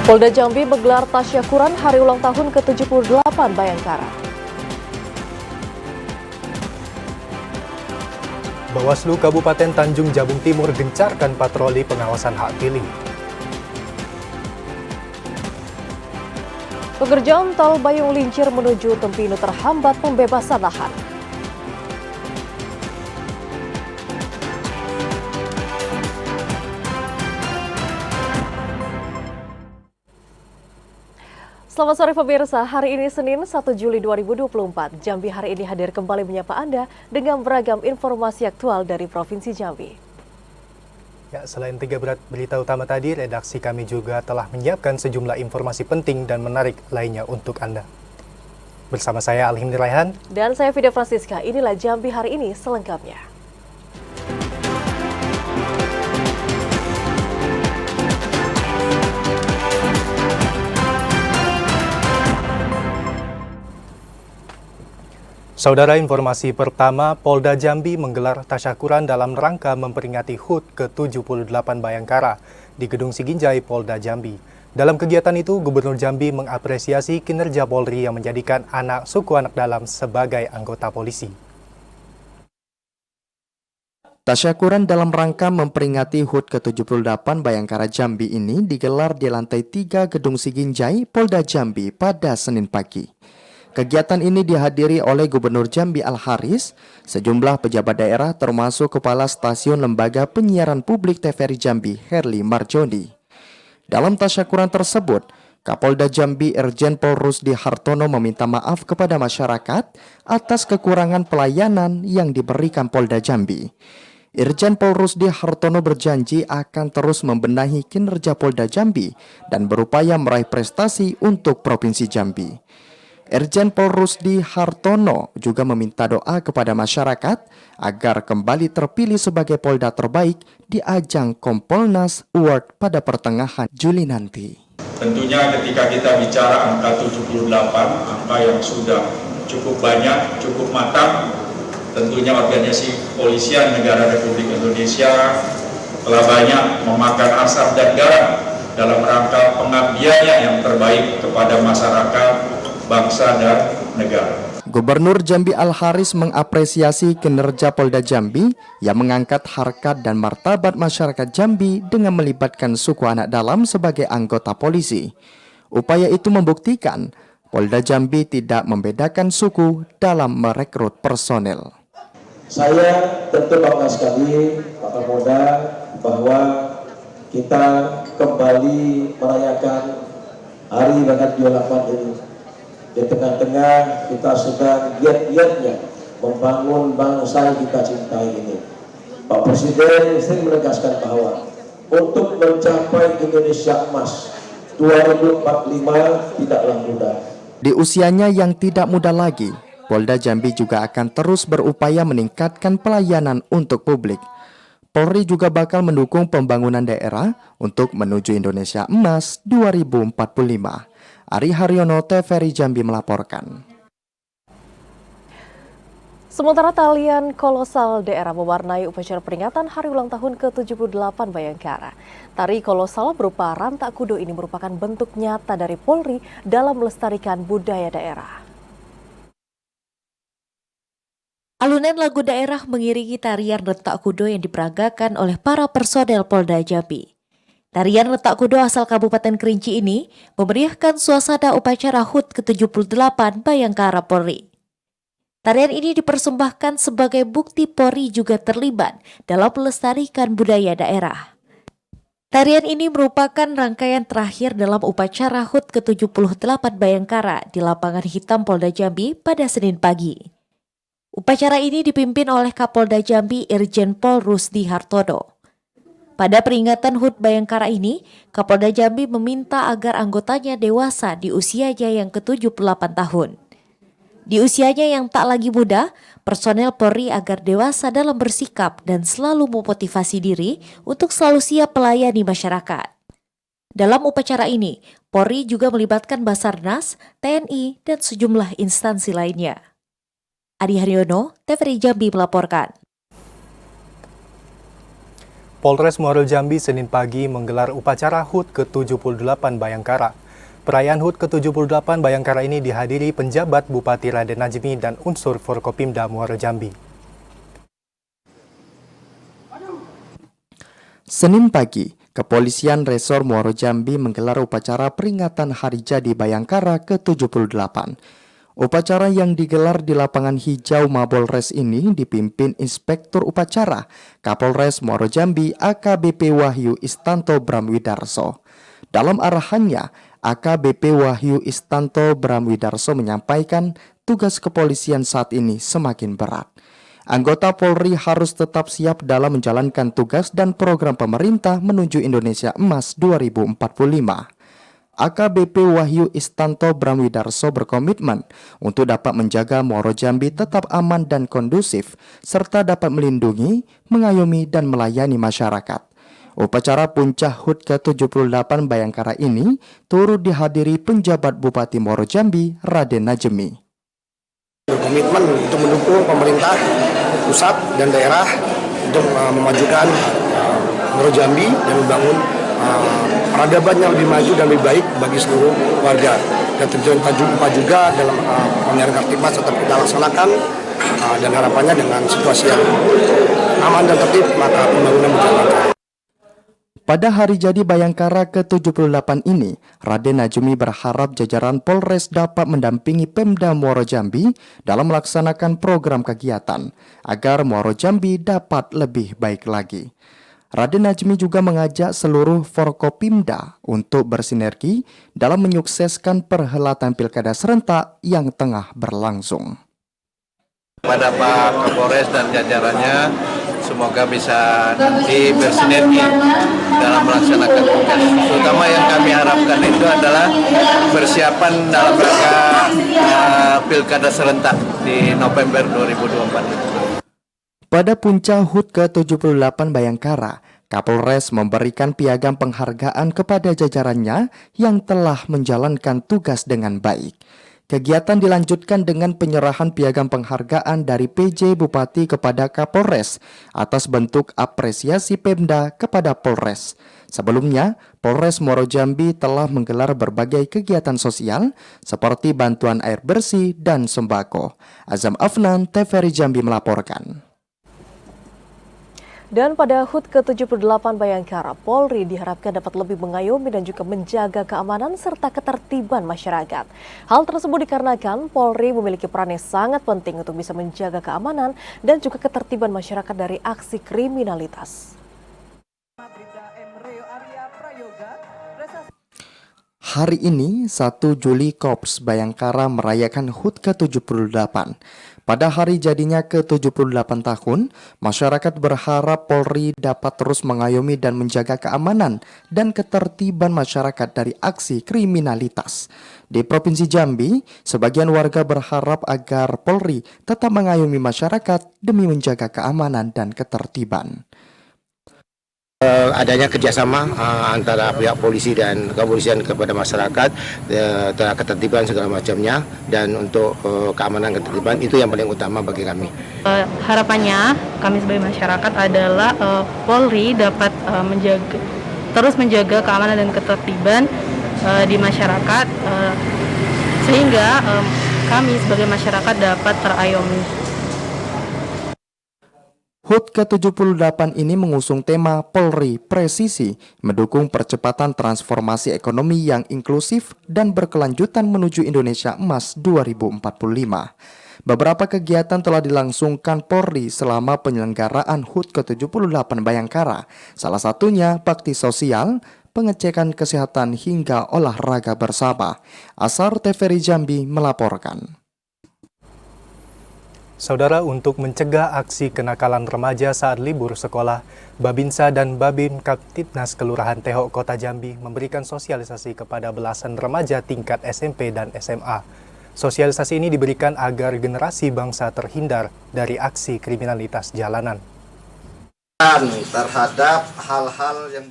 Polda Jambi menggelar tasyakuran hari ulang tahun ke-78 Bayangkara. Bawaslu Kabupaten Tanjung Jabung Timur gencarkan patroli pengawasan hak pilih. Pengerjaan tol Bayung Lincir menuju Tempinu terhambat pembebasan lahan. Selamat sore pemirsa, hari ini Senin 1 Juli 2024. Jambi hari ini hadir kembali menyapa Anda dengan beragam informasi aktual dari Provinsi Jambi. Ya, selain 3 berita utama tadi, redaksi kami juga telah menyiapkan sejumlah informasi penting dan menarik lainnya untuk Anda. Bersama saya Alhimni Raihan. Dan saya Fida Francisca, inilah Jambi hari ini selengkapnya. Saudara, informasi pertama, Polda Jambi menggelar tasyakuran dalam rangka memperingati HUT ke-78 Bayangkara di Gedung Siginjai, Polda Jambi. Dalam kegiatan itu, Gubernur Jambi mengapresiasi kinerja Polri yang menjadikan anak suku anak dalam sebagai anggota polisi. Tasyakuran dalam rangka memperingati HUT ke-78 Bayangkara Jambi ini digelar di lantai 3 Gedung Siginjai, Polda Jambi pada Senin pagi. Kegiatan ini dihadiri oleh Gubernur Jambi Al-Haris, sejumlah pejabat daerah termasuk Kepala Stasiun Lembaga Penyiaran Publik TVRI Jambi, Herli Marjoni. Dalam tasyakuran tersebut, Kapolda Jambi Irjen Pol Rusdi Hartono meminta maaf kepada masyarakat atas kekurangan pelayanan yang diberikan Polda Jambi. Irjen Pol Rusdi Hartono berjanji akan terus membenahi kinerja Polda Jambi dan berupaya meraih prestasi untuk Provinsi Jambi. Irjen Pol Rusdi Hartono juga meminta doa kepada masyarakat agar kembali terpilih sebagai Polda terbaik di ajang Kompolnas Award pada pertengahan Juli nanti. Tentunya ketika kita bicara angka 78, angka yang sudah cukup banyak, cukup matang, tentunya organisasi kepolisian negara Republik Indonesia telah banyak memakan asap dan garam dalam rangka pengabdiannya yang terbaik kepada masyarakat, bangsa dan negara. Gubernur Jambi Al-Haris mengapresiasi kinerja Polda Jambi yang mengangkat harkat dan martabat masyarakat Jambi dengan melibatkan suku anak dalam sebagai anggota polisi. Upaya itu membuktikan Polda Jambi tidak membedakan suku dalam merekrut personel. Saya tentu bangga sekali Pak Kapolda bahwa kita kembali merayakan Hari Raya 28 ini. Di tengah-tengah kita sedang giat-giatnya membangun bangsa yang kita cintai ini. Pak Presiden sering menegaskan bahwa untuk mencapai Indonesia Emas 2045 tidaklah mudah. Di usianya yang tidak muda lagi, Polda Jambi juga akan terus berupaya meningkatkan pelayanan untuk publik. Polri juga bakal mendukung pembangunan daerah untuk menuju Indonesia Emas 2045. Ari Haryono, TVRI Jambi melaporkan. Sementara talian kolosal daerah mewarnai upacara peringatan hari ulang tahun ke-78 Bayangkara. Tari kolosal berupa rantak kudo ini merupakan bentuk nyata dari Polri dalam melestarikan budaya daerah. Alunan lagu daerah mengiringi tarian rentak kudo yang diperagakan oleh para personel Polda Jambi. Tarian rentak kudo asal Kabupaten Kerinci ini memeriahkan suasana upacara HUT ke-78 Bayangkara Polri. Tarian ini dipersembahkan sebagai bukti Polri juga terlibat dalam melestarikan budaya daerah. Tarian ini merupakan rangkaian terakhir dalam upacara HUT ke-78 Bayangkara di lapangan hitam Polda Jambi pada Senin pagi. Upacara ini dipimpin oleh Kapolda Jambi Irjen Pol Rusdi Hartono. Pada peringatan HUT Bayangkara ini, Kapolda Jambi meminta agar anggotanya dewasa di usianya yang ke-78 tahun. Di usianya yang tak lagi muda, personel Polri agar dewasa dalam bersikap dan selalu memotivasi diri untuk selalu siap melayani masyarakat. Dalam upacara ini, Polri juga melibatkan Basarnas, TNI, dan sejumlah instansi lainnya. Ari Haryono, TVRI Jambi melaporkan. Polres Muaro Jambi Senin pagi menggelar upacara HUT ke-78 Bayangkara. Perayaan HUT ke-78 Bayangkara ini dihadiri penjabat Bupati Raden Najmi dan unsur Forkopimda Muaro Jambi. Senin pagi, Kepolisian Resor Muaro Jambi menggelar upacara peringatan Hari Jadi Bayangkara ke-78. Upacara yang digelar di lapangan hijau Mapolres ini dipimpin Inspektur Upacara Kapolres Muaro Jambi AKBP Wahyu Istanto Bramwidarso. Dalam arahannya, AKBP Wahyu Istanto Bramwidarso menyampaikan tugas kepolisian saat ini semakin berat. Anggota Polri harus tetap siap dalam menjalankan tugas dan program pemerintah menuju Indonesia Emas 2045. AKBP Wahyu Istanto Bramwidarso berkomitmen untuk dapat menjaga Muaro Jambi tetap aman dan kondusif, serta dapat melindungi, mengayomi, dan melayani masyarakat. Upacara puncak HUT ke-78 Bayangkara ini turut dihadiri penjabat Bupati Muaro Jambi, Raden Najmi. Berkomitmen untuk mendukung pemerintah pusat dan daerah untuk memajukan Muaro Jambi dan membangun peradaban yang lebih maju dan lebih baik bagi seluruh warga. Dan tujuan juga dalam pemeliharaan Kartipmas tetap kita laksanakan dan harapannya dengan situasi yang aman dan tertib maka pembangunan berjalan. Pada Hari Jadi Bayangkara ke-78 ini, Raden Najmi berharap jajaran Polres dapat mendampingi Pemda Muaro Jambi dalam melaksanakan program kegiatan agar Muaro Jambi dapat lebih baik lagi. Raden Najmi juga mengajak seluruh Forkopimda untuk bersinergi dalam menyukseskan perhelatan pilkada serentak yang tengah berlangsung. Pada Pak Kapolres dan jajarannya, semoga bisa nanti bersinergi dalam melaksanakan tugas. Terutama yang kami harapkan itu adalah persiapan dalam rangka pilkada serentak di November 2024. Pada puncak HUT ke-78 Bayangkara, Kapolres memberikan piagam penghargaan kepada jajarannya yang telah menjalankan tugas dengan baik. Kegiatan dilanjutkan dengan penyerahan piagam penghargaan dari PJ Bupati kepada Kapolres atas bentuk apresiasi Pemda kepada Polres. Sebelumnya, Polres Muaro Jambi telah menggelar berbagai kegiatan sosial seperti bantuan air bersih dan sembako. Azam Afnan, TVRI Jambi melaporkan. Dan pada HUT ke-78 Bayangkara, Polri diharapkan dapat lebih mengayomi dan juga menjaga keamanan serta ketertiban masyarakat. Hal tersebut dikarenakan Polri memiliki peran yang sangat penting untuk bisa menjaga keamanan dan juga ketertiban masyarakat dari aksi kriminalitas. Hari ini, 1 Juli Korps Bayangkara merayakan HUT ke-78. Pada hari jadinya ke-78 tahun, masyarakat berharap Polri dapat terus mengayomi dan menjaga keamanan dan ketertiban masyarakat dari aksi kriminalitas. Di Provinsi Jambi, sebagian warga berharap agar Polri tetap mengayomi masyarakat demi menjaga keamanan dan ketertiban. Adanya kerjasama antara pihak polisi dan kepolisian kepada masyarakat, ketertiban segala macamnya, dan untuk keamanan ketertiban itu yang paling utama bagi kami. Harapannya kami sebagai masyarakat adalah Polri dapat terus menjaga keamanan dan ketertiban di masyarakat sehingga kami sebagai masyarakat dapat terayomi. HUT ke-78 ini mengusung tema Polri Presisi, mendukung percepatan transformasi ekonomi yang inklusif dan berkelanjutan menuju Indonesia Emas 2045. Beberapa kegiatan telah dilangsungkan Polri selama penyelenggaraan HUT ke-78 Bayangkara, salah satunya bakti sosial, pengecekan kesehatan hingga olahraga bersama. Asar TVRI Jambi melaporkan. Saudara, untuk mencegah aksi kenakalan remaja saat libur sekolah, Babinsa dan Babin Kaptibnas Kelurahan Tehok Kota Jambi memberikan sosialisasi kepada belasan remaja tingkat SMP dan SMA. Sosialisasi ini diberikan agar generasi bangsa terhindar dari aksi kriminalitas jalanan. Terhadap hal-hal yang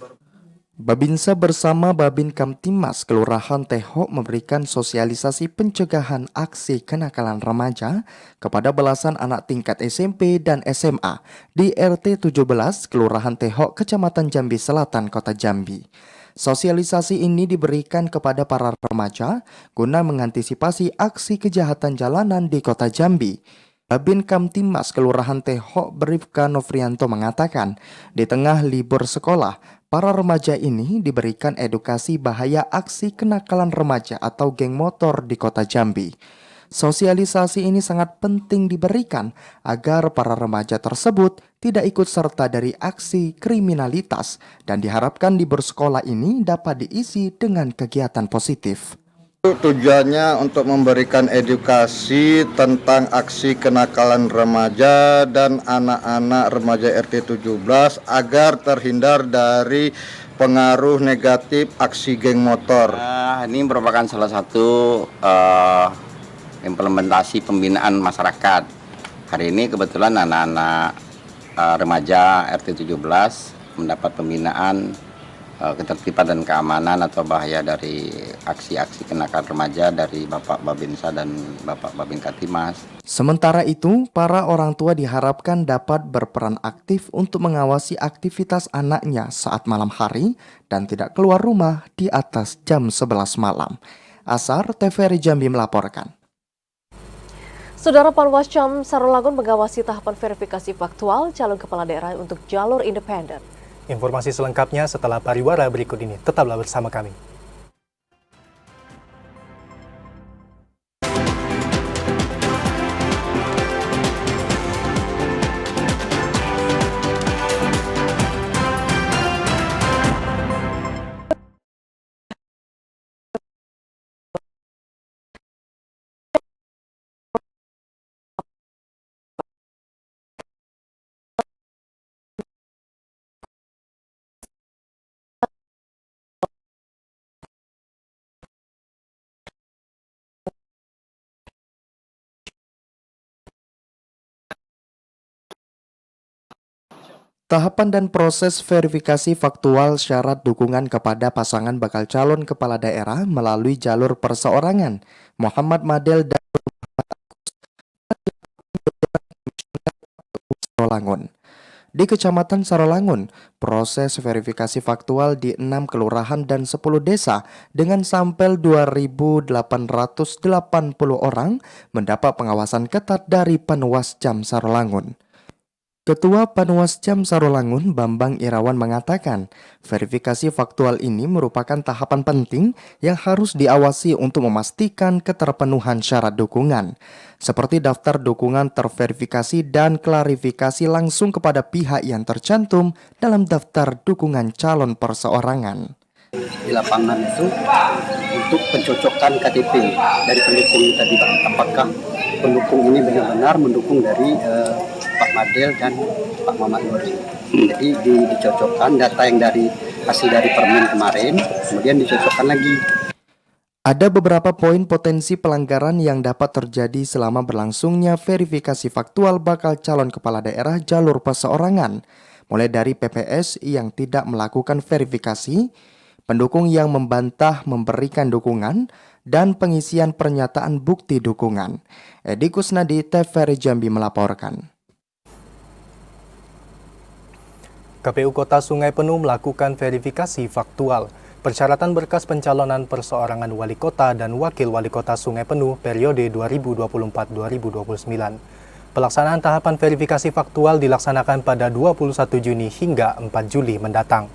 Babinsa bersama Babin Kamtimas Kelurahan Teho memberikan sosialisasi pencegahan aksi kenakalan remaja kepada belasan anak tingkat SMP dan SMA di RT 17 Kelurahan Teho, Kecamatan Jambi Selatan, Kota Jambi. Sosialisasi ini diberikan kepada para remaja guna mengantisipasi aksi kejahatan jalanan di Kota Jambi. Babin Kamtimas Kelurahan Teho Bribka Novrianto mengatakan, di tengah libur sekolah, para remaja ini diberikan edukasi bahaya aksi kenakalan remaja atau geng motor di Kota Jambi. Sosialisasi ini sangat penting diberikan agar para remaja tersebut tidak ikut serta dari aksi kriminalitas dan diharapkan libur sekolah ini dapat diisi dengan kegiatan positif. Tujuannya untuk memberikan edukasi tentang aksi kenakalan remaja dan anak-anak remaja RT 17 agar terhindar dari pengaruh negatif aksi geng motor. Ini merupakan salah satu implementasi pembinaan masyarakat. Hari ini kebetulan anak-anak remaja RT 17 mendapat pembinaan ketertiban dan keamanan atau bahaya dari aksi-aksi kenakalan remaja dari Bapak Babinsa dan Bapak Babin Katimas. Sementara itu, para orang tua diharapkan dapat berperan aktif untuk mengawasi aktivitas anaknya saat malam hari dan tidak keluar rumah di atas jam 11 malam. Asar, TVRI Jambi melaporkan. Saudara Panwascam Sarolangun mengawasi tahapan verifikasi faktual calon kepala daerah untuk jalur independen. Informasi selengkapnya setelah pariwara berikut ini. Tetaplah bersama kami. Tahapan dan proses verifikasi faktual syarat dukungan kepada pasangan bakal calon kepala daerah melalui jalur perseorangan Muhammad Madel dan Sarolangun. Di Kecamatan Sarolangun, proses verifikasi faktual di 6 kelurahan dan 10 desa dengan sampel 2.880 orang mendapat pengawasan ketat dari Panwascam Sarolangun. Ketua Panwascam Sarolangun Bambang Irawan mengatakan, verifikasi faktual ini merupakan tahapan penting yang harus diawasi untuk memastikan keterpenuhan syarat dukungan, seperti daftar dukungan terverifikasi dan klarifikasi langsung kepada pihak yang tercantum dalam daftar dukungan calon perseorangan. Di lapangan itu untuk pencocokan KTP dari pendukung tadi, apakah pendukung ini benar-benar mendukung dari Pak Madel dan Pak Mamat Nuri. Jadi dicocokkan data yang dari hasil dari Permen kemarin, kemudian dicocokkan lagi. Ada beberapa poin potensi pelanggaran yang dapat terjadi selama berlangsungnya verifikasi faktual bakal calon kepala daerah jalur perseorangan, mulai dari PPS yang tidak melakukan verifikasi, pendukung yang membantah memberikan dukungan, dan pengisian pernyataan bukti dukungan. Edi Kusnadi, TVRI Jambi melaporkan. KPU Kota Sungai Penuh melakukan verifikasi faktual persyaratan berkas pencalonan perseorangan wali kota dan wakil wali kota Sungai Penuh periode 2024-2029. Pelaksanaan tahapan verifikasi faktual dilaksanakan pada 21 Juni hingga 4 Juli mendatang.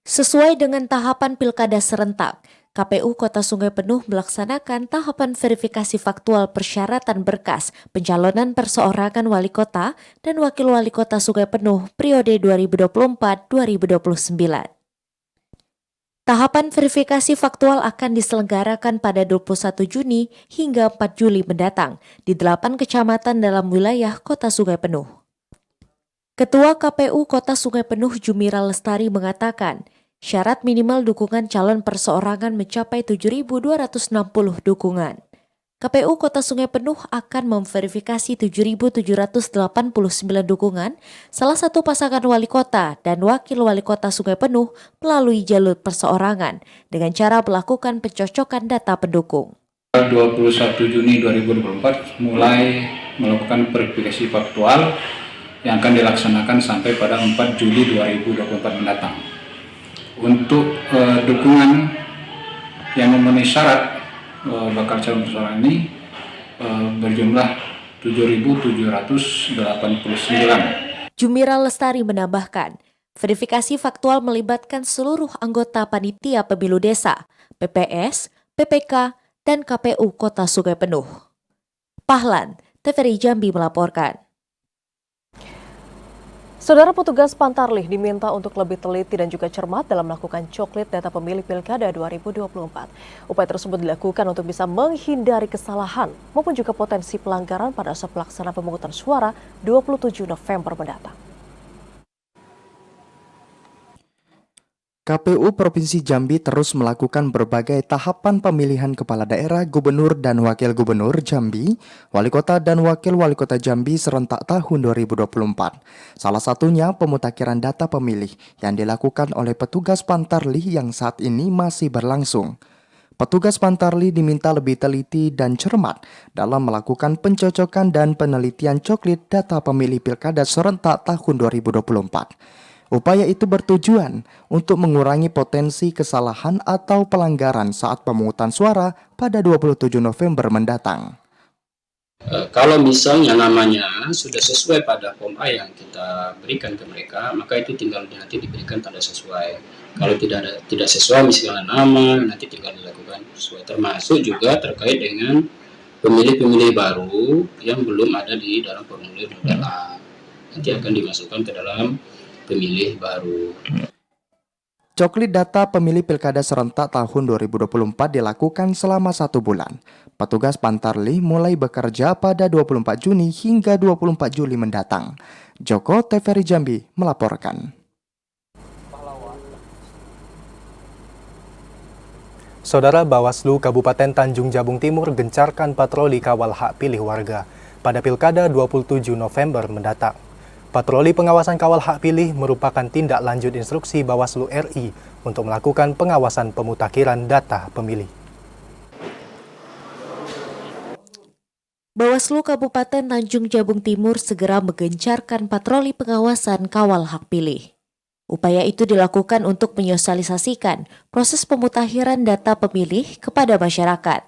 Sesuai dengan tahapan pilkada serentak, KPU Kota Sungai Penuh melaksanakan tahapan verifikasi faktual persyaratan berkas pencalonan perseorangan wali kota dan wakil wali kota Sungai Penuh periode 2024-2029. Tahapan verifikasi faktual akan diselenggarakan pada 21 Juni hingga 4 Juli mendatang di 8 kecamatan dalam wilayah Kota Sungai Penuh. Ketua KPU Kota Sungai Penuh Jumira Lestari mengatakan, syarat minimal dukungan calon perseorangan mencapai 7.260 dukungan. KPU Kota Sungai Penuh akan memverifikasi 7.789 dukungan salah satu pasangan wali kota dan wakil wali kota Sungai Penuh melalui jalur perseorangan dengan cara melakukan pencocokan data pendukung. 21 Juni 2024 mulai melakukan verifikasi faktual yang akan dilaksanakan sampai pada 4 Juli 2024 mendatang. Untuk dukungan yang memenuhi syarat bakal calon persoalan ini berjumlah 7.789. Jumira Lestari menambahkan, verifikasi faktual melibatkan seluruh anggota panitia pemilu desa, PPS, PPK, dan KPU Kota Sungai Penuh. Pahlan, TVRI Jambi melaporkan. Saudara, petugas Pantarlih diminta untuk lebih teliti dan juga cermat dalam melakukan coklit data pemilih Pilkada 2024. Upaya tersebut dilakukan untuk bisa menghindari kesalahan maupun juga potensi pelanggaran pada saat pelaksanaan pemungutan suara 27 November mendatang. KPU Provinsi Jambi terus melakukan berbagai tahapan pemilihan kepala daerah, gubernur dan wakil gubernur Jambi, wali kota dan wakil wali kota Jambi serentak tahun 2024. Salah satunya pemutakhiran data pemilih yang dilakukan oleh petugas Pantarlih yang saat ini masih berlangsung. Petugas Pantarlih diminta lebih teliti dan cermat dalam melakukan pencocokan dan penelitian coklit data pemilih Pilkada serentak tahun 2024. Upaya itu bertujuan untuk mengurangi potensi kesalahan atau pelanggaran saat pemungutan suara pada 27 November mendatang. Kalau misalnya namanya sudah sesuai pada form A yang kita berikan ke mereka, maka itu tinggal nanti diberikan tanda sesuai. Kalau tidak sesuai misalnya nama, nanti tinggal dilakukan sesuai. Termasuk juga terkait dengan pemilih-pemilih baru yang belum ada di dalam formulir model A. Nanti akan dimasukkan ke dalam pemilih baru. Coklit data pemilih Pilkada serentak tahun 2024 dilakukan selama 1 bulan. Petugas Pantarlih mulai bekerja pada 24 Juni hingga 24 Juli mendatang. Joko, TVRI Jambi melaporkan. Saudara, Bawaslu Kabupaten Tanjung Jabung Timur gencarkan patroli kawal hak pilih warga pada Pilkada 27 November mendatang. Patroli pengawasan kawal hak pilih merupakan tindak lanjut instruksi Bawaslu RI untuk melakukan pengawasan pemutakhiran data pemilih. Bawaslu Kabupaten Tanjung Jabung Timur segera menggencarkan patroli pengawasan kawal hak pilih. Upaya itu dilakukan untuk menyosialisasikan proses pemutakhiran data pemilih kepada masyarakat.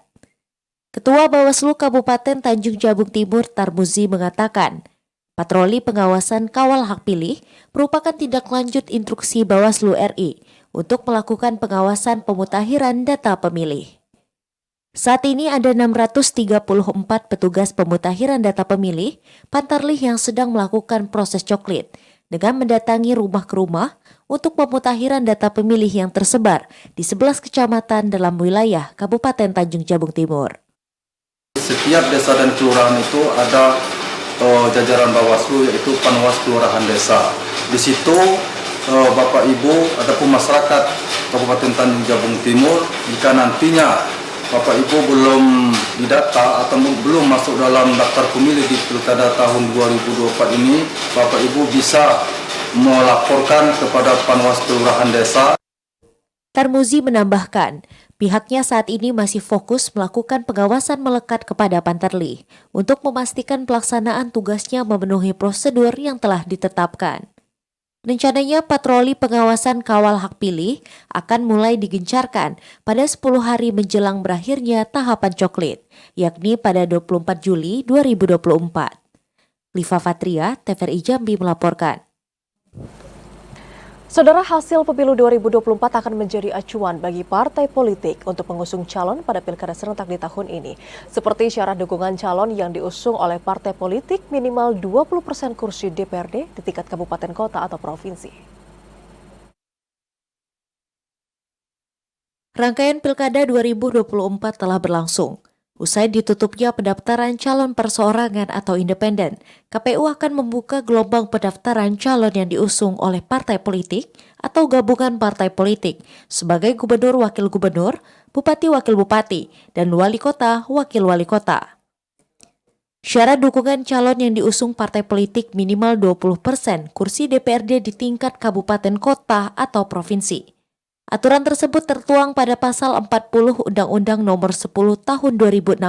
Ketua Bawaslu Kabupaten Tanjung Jabung Timur Tarmuzi mengatakan, patroli pengawasan kawal hak pilih merupakan tindak lanjut instruksi Bawaslu RI untuk melakukan pengawasan pemutakhiran data pemilih. Saat ini ada 634 petugas pemutakhiran data pemilih Pantarlih yang sedang melakukan proses coklit dengan mendatangi rumah ke rumah untuk pemutakhiran data pemilih yang tersebar di 11 kecamatan dalam wilayah Kabupaten Tanjung Jabung Timur. Setiap desa dan kelurahan itu ada jajaran Bawaslu, yaitu Panwas Kelurahan Desa. Di situ Bapak Ibu ataupun masyarakat Kabupaten Tanjung Jabung Timur, jika nantinya Bapak Ibu belum didata atau belum masuk dalam daftar pemilih di Pilkada tahun 2024 ini, Bapak Ibu bisa melaporkan kepada Panwas Kelurahan Desa. Tarmuzi menambahkan, pihaknya saat ini masih fokus melakukan pengawasan melekat kepada Pantarlih untuk memastikan pelaksanaan tugasnya memenuhi prosedur yang telah ditetapkan. Rencananya patroli pengawasan kawal hak pilih akan mulai digencarkan pada 10 hari menjelang berakhirnya tahapan coklit, yakni pada 24 Juli 2024. Liva Fatria, TVRI Jambi melaporkan. Saudara, hasil pemilu 2024 akan menjadi acuan bagi partai politik untuk mengusung calon pada pilkada serentak di tahun ini. Seperti syarat dukungan calon yang diusung oleh partai politik minimal 20% kursi DPRD di tingkat kabupaten kota atau provinsi. Rangkaian pilkada 2024 telah berlangsung. Usai ditutupnya pendaftaran calon perseorangan atau independen, KPU akan membuka gelombang pendaftaran calon yang diusung oleh partai politik atau gabungan partai politik sebagai gubernur wakil gubernur, bupati wakil bupati, dan wali kota wakil wali kota. Syarat dukungan calon yang diusung partai politik minimal 20% kursi DPRD di tingkat kabupaten kota atau provinsi. Aturan tersebut tertuang pada pasal 40 Undang-Undang Nomor 10 Tahun 2016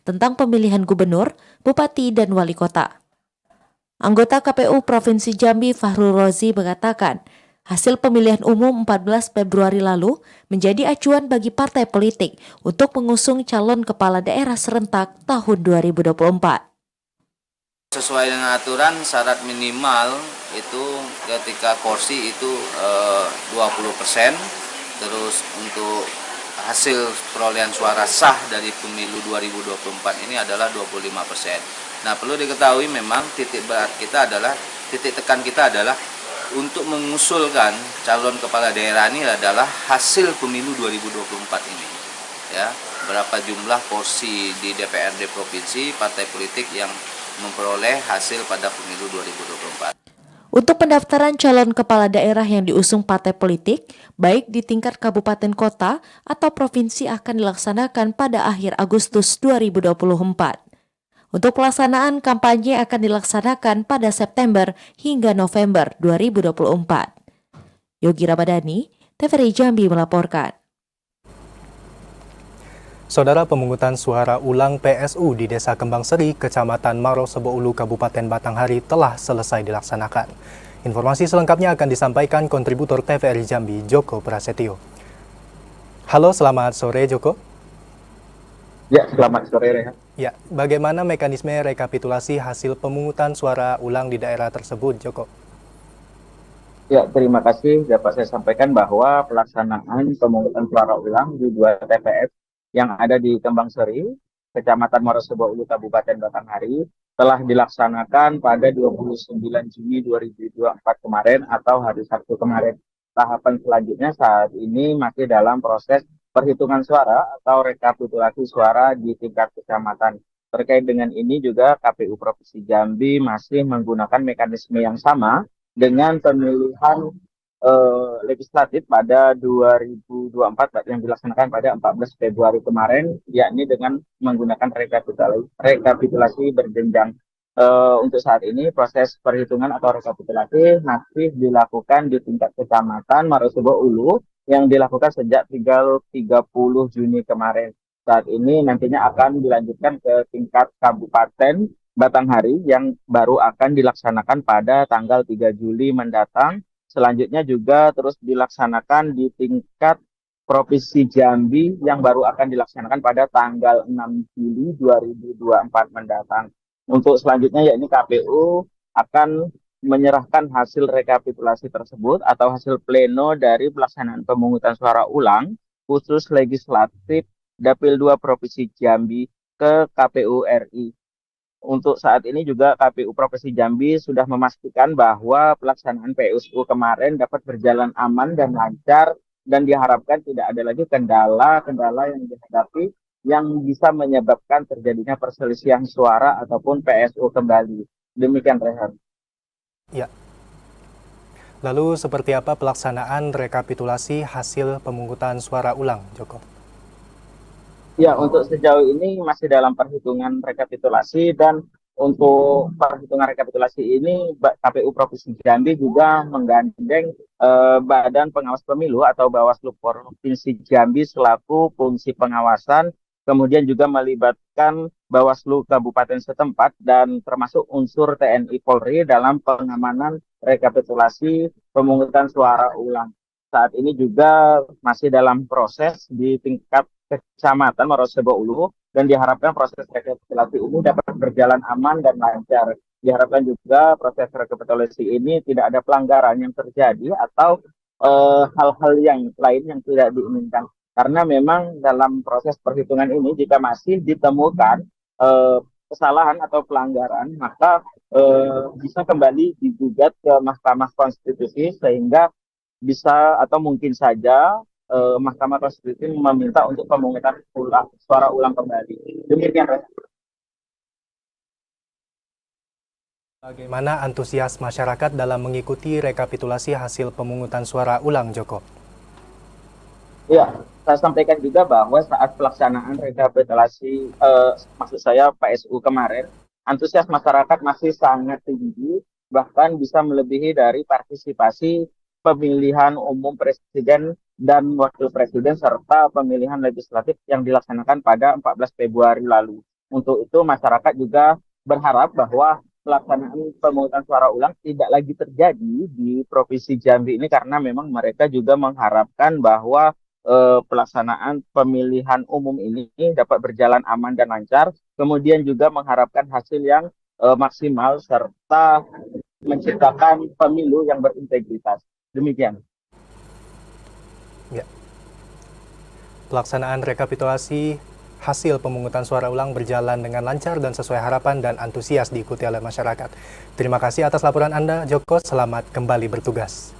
tentang pemilihan gubernur, bupati, dan wali kota. Anggota KPU Provinsi Jambi Fahrul Rozi mengatakan, hasil pemilihan umum 14 Februari lalu menjadi acuan bagi partai politik untuk mengusung calon kepala daerah serentak tahun 2024. Sesuai dengan aturan, syarat minimal itu ketika kursi itu 20%, terus untuk hasil perolehan suara sah dari pemilu 2024 ini adalah 25%. Nah, perlu diketahui memang titik tekan kita adalah untuk mengusulkan calon kepala daerah ini adalah hasil pemilu 2024 ini. Ya, berapa jumlah kursi di DPRD provinsi partai politik yang memperoleh hasil pada pemilu 2024. Untuk pendaftaran calon kepala daerah yang diusung partai politik, baik di tingkat kabupaten kota atau provinsi akan dilaksanakan pada akhir Agustus 2024. Untuk pelaksanaan kampanye akan dilaksanakan pada September hingga November 2024. Yogi Ramadhani, TVRI Jambi melaporkan. Saudara, pemungutan suara ulang PSU di Desa Kembang Seri, Kecamatan Marosebo Ulu, Kabupaten Batanghari telah selesai dilaksanakan. Informasi selengkapnya akan disampaikan kontributor TVRI Jambi, Joko Prasetyo. Halo, selamat sore Joko. Ya, selamat sore Rehan. Ya, bagaimana mekanisme rekapitulasi hasil pemungutan suara ulang di daerah tersebut, Joko? Ya, terima kasih. Dapat saya sampaikan bahwa pelaksanaan pemungutan suara ulang di 2 TPS yang ada di Kembang Seri, Kecamatan Marosebo Ulu, Kabupaten Batanghari, telah dilaksanakan pada 29 Juni 2024 kemarin atau hari Sabtu kemarin. Tahapan selanjutnya saat ini masih dalam proses perhitungan suara atau rekapitulasi suara di tingkat kecamatan. Terkait dengan ini juga KPU Provinsi Jambi masih menggunakan mekanisme yang sama dengan pemilihan legislatif pada 2024 yang dilaksanakan pada 14 Februari kemarin, yakni dengan menggunakan rekapitulasi berjenjang. Untuk saat ini proses perhitungan atau rekapitulasi masih dilakukan di tingkat kecamatan Marosebo Ulu yang dilakukan sejak 30 Juni kemarin. Saat ini nantinya akan dilanjutkan ke tingkat Kabupaten Batanghari yang baru akan dilaksanakan pada tanggal 3 Juli mendatang. Selanjutnya juga terus dilaksanakan di tingkat Provinsi Jambi yang baru akan dilaksanakan pada tanggal 6 Juli 2024 mendatang. Untuk selanjutnya yakni KPU akan menyerahkan hasil rekapitulasi tersebut atau hasil pleno dari pelaksanaan pemungutan suara ulang khusus legislatif Dapil 2 Provinsi Jambi ke KPU RI. Untuk saat ini juga KPU Provinsi Jambi sudah memastikan bahwa pelaksanaan PSU kemarin dapat berjalan aman dan lancar dan diharapkan tidak ada lagi kendala-kendala yang dihadapi yang bisa menyebabkan terjadinya perselisihan suara ataupun PSU kembali. Demikian Rehan. Ya. Lalu seperti apa pelaksanaan rekapitulasi hasil pemungutan suara ulang, Joko? Ya, untuk sejauh ini masih dalam perhitungan rekapitulasi dan untuk perhitungan rekapitulasi ini KPU Provinsi Jambi juga menggandeng Badan Pengawas Pemilu atau Bawaslu Provinsi Jambi selaku fungsi pengawasan, kemudian juga melibatkan Bawaslu Kabupaten setempat dan termasuk unsur TNI Polri dalam pengamanan rekapitulasi pemungutan suara ulang. Saat ini juga masih dalam proses di tingkat Kecamatan Marosebo Ulu dan diharapkan proses rekapitulasi ini dapat berjalan aman dan lancar. Diharapkan juga proses rekapitulasi ini tidak ada pelanggaran yang terjadi atau hal-hal yang lain yang tidak diinginkan. Karena memang dalam proses perhitungan ini jika masih ditemukan kesalahan atau pelanggaran, maka bisa kembali digugat ke Mahkamah Konstitusi sehingga bisa atau mungkin saja Mahkamah Konstitusi meminta untuk pemungutan suara ulang kembali. Demikian. Bagaimana antusias masyarakat dalam mengikuti rekapitulasi hasil pemungutan suara ulang, Joko? Ya, saya sampaikan juga bahwa saat pelaksanaan rekapitulasi, maksud saya PSU kemarin, antusias masyarakat masih sangat tinggi, bahkan bisa melebihi dari partisipasi pemilihan umum presiden dan wakil presiden serta pemilihan legislatif yang dilaksanakan pada 14 Februari lalu. Untuk itu masyarakat juga berharap bahwa pelaksanaan pemungutan suara ulang tidak lagi terjadi di Provinsi Jambi ini karena memang mereka juga mengharapkan bahwa pelaksanaan pemilihan umum ini dapat berjalan aman dan lancar, kemudian juga mengharapkan hasil yang maksimal serta menciptakan pemilu yang berintegritas. Demikian. Ya. Pelaksanaan rekapitulasi hasil pemungutan suara ulang berjalan dengan lancar dan sesuai harapan dan antusias diikuti oleh masyarakat. Terima kasih atas laporan Anda, Joko. Selamat kembali bertugas.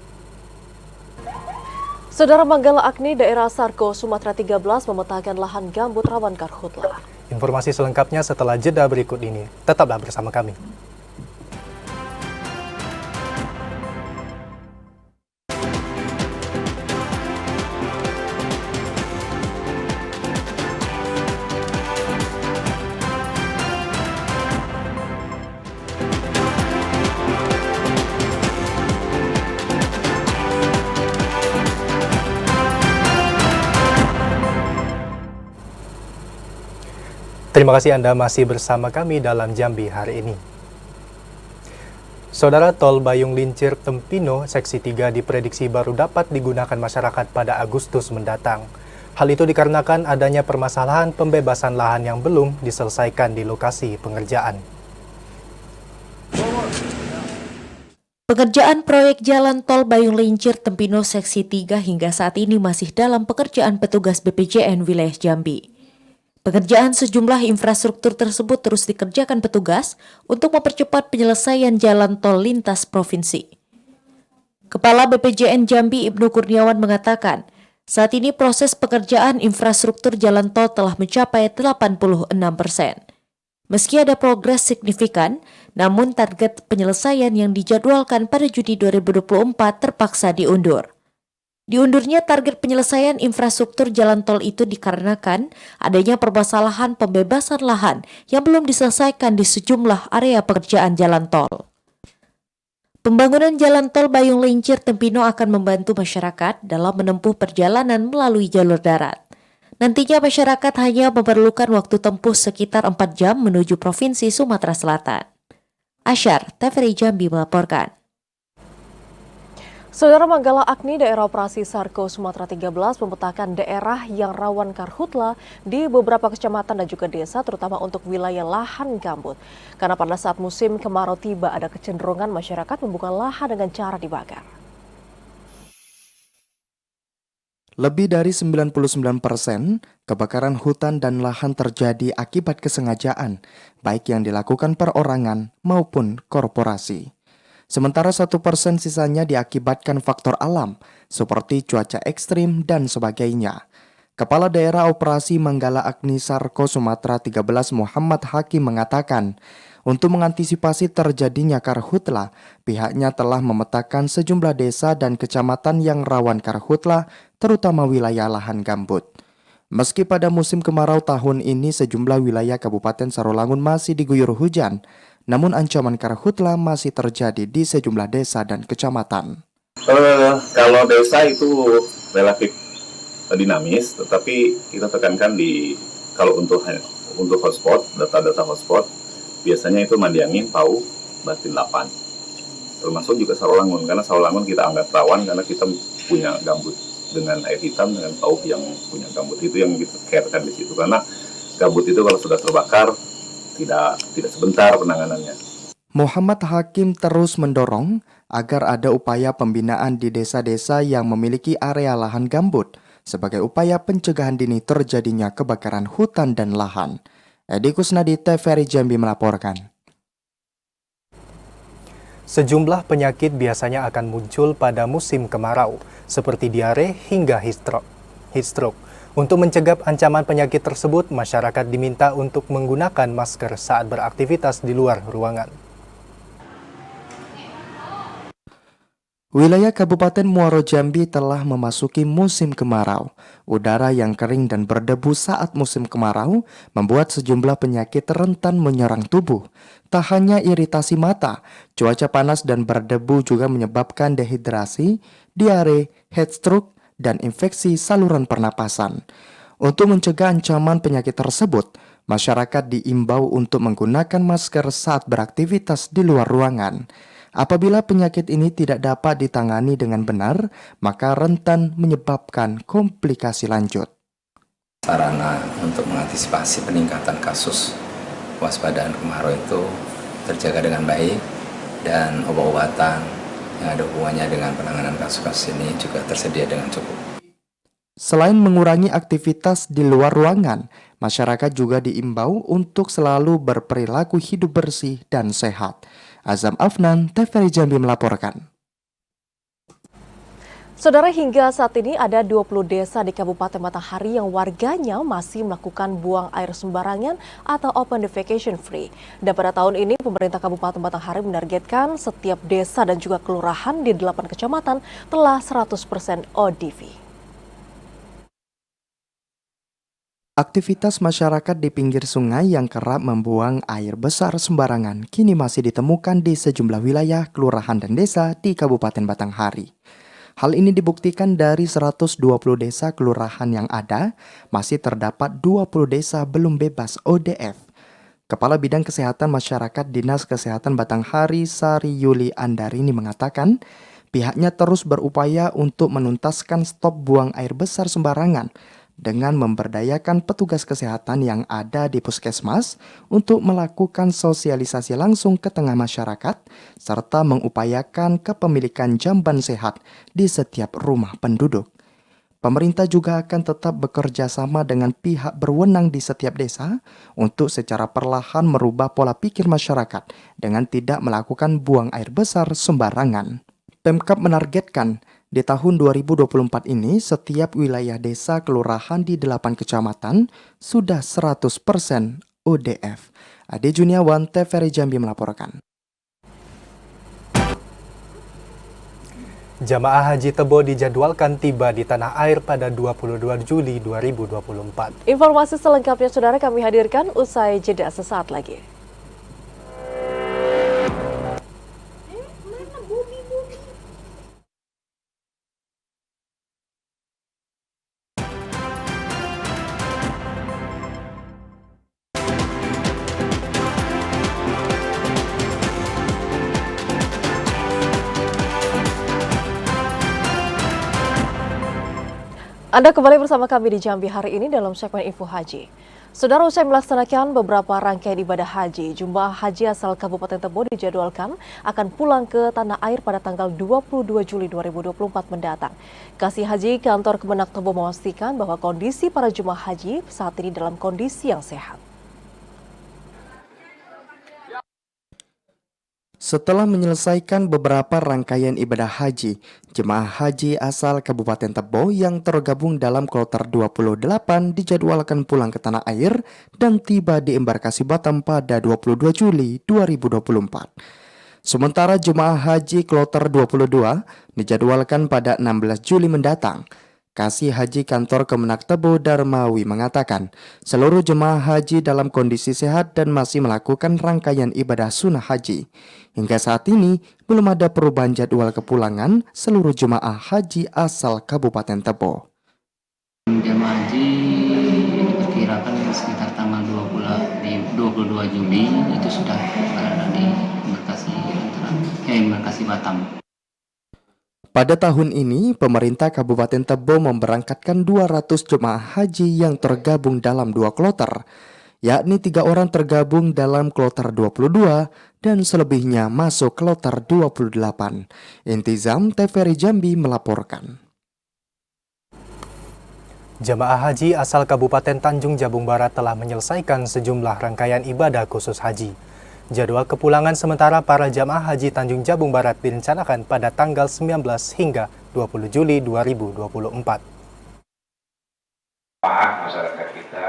Saudara Manggala Agni, daerah Sarko, Sumatera 13 memetakan lahan gambut rawan karhutla. Informasi selengkapnya setelah jeda berikut ini. Tetaplah bersama kami. Terima kasih Anda masih bersama kami dalam Jambi hari ini. Saudara, Tol Bayung Lincir Tempino Seksi 3 diprediksi baru dapat digunakan masyarakat pada Agustus mendatang. Hal itu dikarenakan adanya permasalahan pembebasan lahan yang belum diselesaikan di lokasi pengerjaan. Pengerjaan proyek jalan tol Bayung Lincir Tempino Seksi 3 hingga saat ini masih dalam pekerjaan petugas BPJN wilayah Jambi. Pengerjaan sejumlah infrastruktur tersebut terus dikerjakan petugas untuk mempercepat penyelesaian jalan tol lintas provinsi. Kepala BPJN Jambi Ibnu Kurniawan mengatakan, saat ini proses pekerjaan infrastruktur jalan tol telah mencapai 86%. Meski ada progres signifikan, namun target penyelesaian yang dijadwalkan pada Juni 2024 terpaksa diundur. Diundurnya target penyelesaian infrastruktur jalan tol itu dikarenakan adanya permasalahan pembebasan lahan yang belum diselesaikan di sejumlah area pekerjaan jalan tol. Pembangunan jalan tol Bayung Lincir Tempino akan membantu masyarakat dalam menempuh perjalanan melalui jalur darat. Nantinya masyarakat hanya memerlukan waktu tempuh sekitar 4 jam menuju Provinsi Sumatera Selatan. Asyar, TVRI Jambi melaporkan. Saudara Manggala Agni, daerah operasi Sarko, Sumatera 13 memetakan daerah yang rawan karhutla di beberapa kecamatan dan juga desa, terutama untuk wilayah lahan gambut. Karena pada saat musim kemarau tiba, ada kecenderungan masyarakat membuka lahan dengan cara dibakar. Lebih dari 99% kebakaran hutan dan lahan terjadi akibat kesengajaan, baik yang dilakukan perorangan maupun korporasi. Sementara 1% sisanya diakibatkan faktor alam, seperti cuaca ekstrim dan sebagainya. Kepala Daerah Operasi Manggala Agni Sarko Sumatera 13 Muhammad Hakim mengatakan, untuk mengantisipasi terjadinya karhutla, pihaknya telah memetakan sejumlah desa dan kecamatan yang rawan karhutla, terutama wilayah lahan gambut. Meski pada musim kemarau tahun ini sejumlah wilayah Kabupaten Sarolangun masih diguyur hujan, namun ancaman karhutla masih terjadi di sejumlah desa dan kecamatan. Kalau desa itu relatif dinamis, tetapi kita tekankan kalau untuk hotspot, data-data hotspot, biasanya itu Madiangin, Pau, Batin 8. Termasuk juga Sarolangun, karena Sarolangun kita anggap rawan karena kita punya gambut dengan air hitam, dengan Pau yang punya gambut. Itu yang kita carekan di situ, karena gambut itu kalau sudah terbakar, tidak sebentar penanganannya. Muhammad Hakim terus mendorong agar ada upaya pembinaan di desa-desa yang memiliki area lahan gambut sebagai upaya pencegahan dini terjadinya kebakaran hutan dan lahan. Edi Kusnadi, TVRI Jambi melaporkan. Sejumlah penyakit biasanya akan muncul pada musim kemarau, seperti diare hingga heat stroke. Untuk mencegah ancaman penyakit tersebut, masyarakat diminta untuk menggunakan masker saat beraktivitas di luar ruangan. Wilayah Kabupaten Muaro Jambi telah memasuki musim kemarau. Udara yang kering dan berdebu saat musim kemarau membuat sejumlah penyakit rentan menyerang tubuh. Tak hanya iritasi mata, cuaca panas dan berdebu juga menyebabkan dehidrasi, diare, heat stroke, dan infeksi saluran pernapasan. Untuk mencegah ancaman penyakit tersebut, masyarakat diimbau untuk menggunakan masker saat beraktivitas di luar ruangan. Apabila penyakit ini tidak dapat ditangani dengan benar, maka rentan menyebabkan komplikasi lanjut. Sarana untuk mengantisipasi peningkatan kasus waspadaan kemarau itu terjaga dengan baik, dan obat-obatan yang ada hubungannya dengan penanganan kasus-kasus ini juga tersedia dengan cukup. Selain mengurangi aktivitas di luar ruangan, masyarakat juga diimbau untuk selalu berperilaku hidup bersih dan sehat. Azam Afnan, TVRI Jambi melaporkan. Saudara, hingga saat ini ada 20 desa di Kabupaten Matahari yang warganya masih melakukan buang air sembarangan atau open defecation free. Dan pada tahun ini, pemerintah Kabupaten Matahari menargetkan setiap desa dan juga kelurahan di 8 kecamatan telah 100% ODV. Aktivitas masyarakat di pinggir sungai yang kerap membuang air besar sembarangan kini masih ditemukan di sejumlah wilayah, kelurahan, dan desa di Kabupaten Batanghari. Hal ini dibuktikan dari 120 desa kelurahan yang ada, masih terdapat 20 desa belum bebas ODF. Kepala Bidang Kesehatan Masyarakat Dinas Kesehatan Batanghari, Sari Yuli Andarini mengatakan, pihaknya terus berupaya untuk menuntaskan stop buang air besar sembarangan dengan memberdayakan petugas kesehatan yang ada di puskesmas untuk melakukan sosialisasi langsung ke tengah masyarakat, serta mengupayakan kepemilikan jamban sehat di setiap rumah penduduk. Pemerintah juga akan tetap bekerja sama dengan pihak berwenang di setiap desa untuk secara perlahan merubah pola pikir masyarakat dengan tidak melakukan buang air besar sembarangan. Pemkab menargetkan di tahun 2024 ini, setiap wilayah desa kelurahan di 8 kecamatan sudah 100% ODF. Ade Juniawan, TVRI Jambi melaporkan. Jamaah Haji Tebo dijadwalkan tiba di tanah air pada 22 Juli 2024. Informasi selengkapnya, saudara, kami hadirkan usai jeda sesaat lagi. Anda kembali bersama kami di Jambi hari ini dalam segmen Info Haji. Saudara, usai melaksanakan beberapa rangkaian ibadah haji, jemaah haji asal Kabupaten Tebo dijadwalkan akan pulang ke tanah air pada tanggal 22 Juli 2024 mendatang. Kasih Haji Kantor Kemenak Tebo memastikan bahwa kondisi para jemaah haji saat ini dalam kondisi yang sehat. Setelah menyelesaikan beberapa rangkaian ibadah haji, jemaah haji asal Kabupaten Tebo yang tergabung dalam kloter 28 dijadwalkan pulang ke tanah air dan tiba di embarkasi Batam pada 22 Juli 2024. Sementara jemaah haji kloter 22 dijadwalkan pada 16 Juli mendatang. Kasih Haji Kantor Kemenak Tebo Darmawi mengatakan, seluruh jemaah haji dalam kondisi sehat dan masih melakukan rangkaian ibadah sunnah haji. Hingga saat ini, belum ada perubahan jadwal kepulangan seluruh jemaah haji asal Kabupaten Tebo. Jemaah haji diperkirakan sekitar tanggal 22 Juli itu sudah berada di embarkasi Batam. Pada tahun ini, pemerintah Kabupaten Tebo memberangkatkan 200 jemaah haji yang tergabung dalam 2 kloter, yakni 3 orang tergabung dalam kloter 22 dan selebihnya masuk kloter 28. Intizam, TVRI Jambi melaporkan. Jemaah haji asal Kabupaten Tanjung Jabung Barat telah menyelesaikan sejumlah rangkaian ibadah khusus haji. Jadwal kepulangan sementara para jamaah haji Tanjung Jabung Barat direncanakan pada tanggal 19 hingga 20 Juli 2024. masyarakat kita.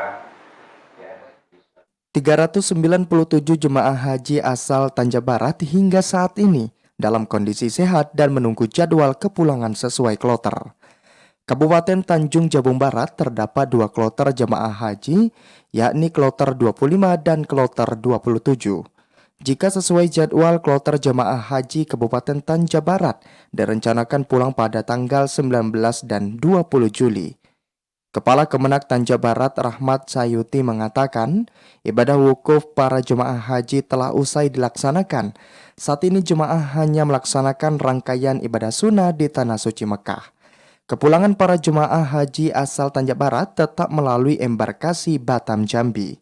397 jemaah haji asal Tanja Barat hingga saat ini dalam kondisi sehat dan menunggu jadwal kepulangan sesuai kloter. Kabupaten Tanjung Jabung Barat terdapat 2 kloter jemaah haji, yakni kloter 25 dan kloter 27. Jika sesuai jadwal, kloter jemaah haji Kabupaten Tanja Barat direncanakan pulang pada tanggal 19 dan 20 Juli. Kepala Kemenak Tanja Barat Rahmat Sayuti mengatakan, ibadah wukuf para jemaah haji telah usai dilaksanakan. Saat ini jemaah hanya melaksanakan rangkaian ibadah sunnah di Tanah Suci Mekah. Kepulangan para jemaah haji asal Tanja Barat tetap melalui embarkasi Batam Jambi.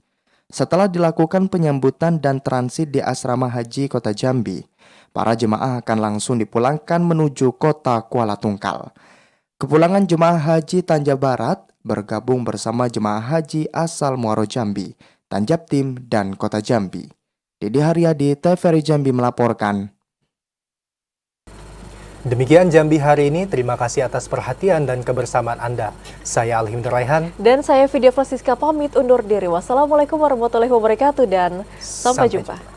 Setelah dilakukan penyambutan dan transit di asrama haji Kota Jambi, para jemaah akan langsung dipulangkan menuju kota Kuala Tungkal. Kepulangan jemaah haji Tanja Barat bergabung bersama jemaah haji asal Muaro Jambi, Tanjabtim, dan Kota Jambi. Didi Haryadi, TVRI Jambi melaporkan. Demikian Jambi hari ini, terima kasih atas perhatian dan kebersamaan Anda. Saya Alhim Deraihan. Dan saya Vidya Francisca pamit undur diri. Wassalamualaikum warahmatullahi wabarakatuh dan sampai jumpa.